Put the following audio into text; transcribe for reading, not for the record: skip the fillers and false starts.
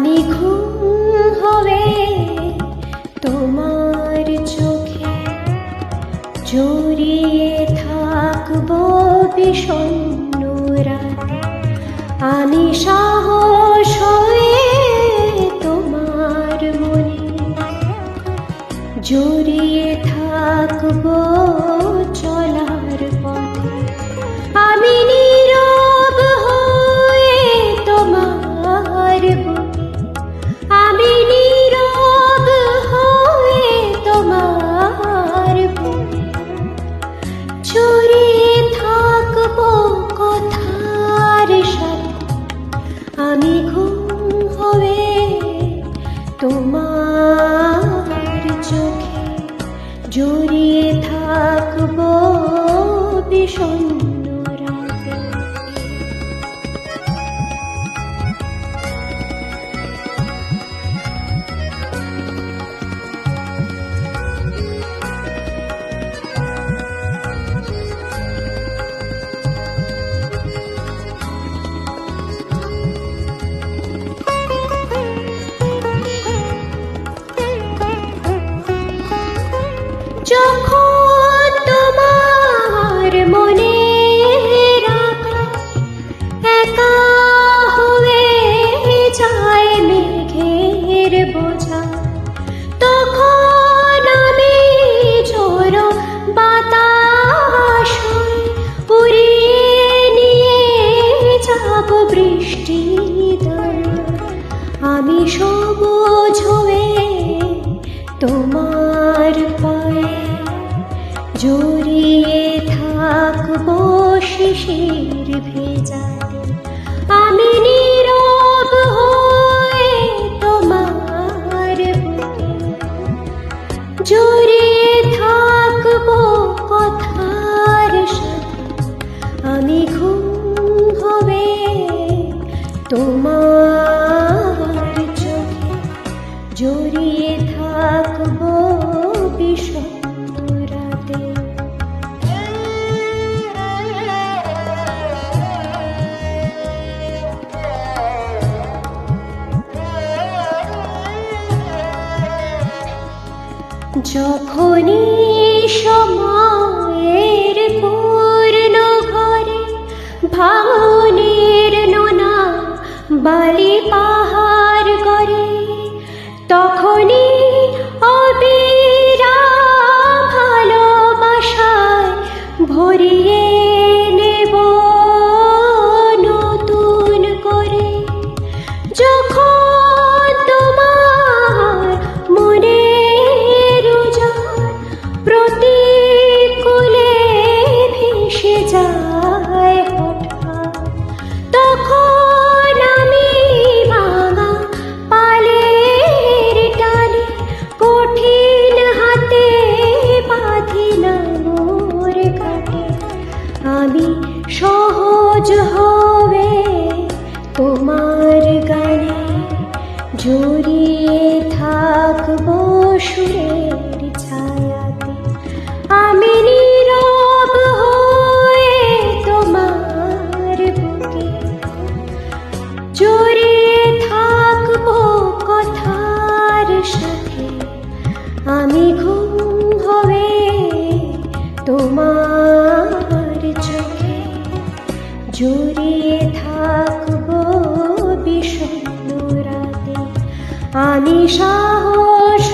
আমি ঘুম হবে তোমার চোখে, জড়িয়ে থাকবো বিষণ্ণ রাতে। আমি সাহস হয়ে তোমার মনে জড়িয়ে থাকবো চলার পথে। আমি নীরব হয়ে তোমার বুকে, আমি নীরব হয়ে তোমার বুকে জড়িয়ে থাকবো কথার সাথে। আমি ঘুম হবে তোমার চোখে, জড়িয়ে থাকবো বিষণ্ণ রাতে। যখন তোমার মনে একা হয়ে যায় মেঘের বোঝা, তখন আমি ঝোড়ো বাতাস হয়ে উড়িয়ে নিয়ে যাব বৃষ্টির দল। আমি সবুজ হয়ে তোমার পায়ে জড়িয়ে থাকবো শিশির ভেজাতে। আমি নীরব হয়ে তোমার বুকে জড়িয়ে থাকবো কথার সাথে। আমি ঘুম হবে তোমার চোখে, জড়িয়ে থাকবো বিষণ্ণ রাতে। যখনই সময়ের পূর্ণ ঘরে ভাঙনের নোনা বালি পাহাড় করে, তখনই অবিরাম ভালোবাসায় ভরিয়ে নেব নতুন করে। যখন তোমার মনের উজাড় প্রতিকূলে ভেসে যায় হঠাৎ, তখন আমি ভাঙা পালের টানে কঠিন হাতে বাঁধি না মোর কাটে। আমি সহজ হবে তোমার গানে, জড়িয়ে থাকবো সুরের ছায়াতে। আমি নীরব হয়ে তোমার বুকে জড়িয়ে থাকবো কথার সাথে। আমি ঘুম হবে তোমার চোখে, জড়িয়ে থাকবো বিষণ্ণ রাতে। আমি সাহস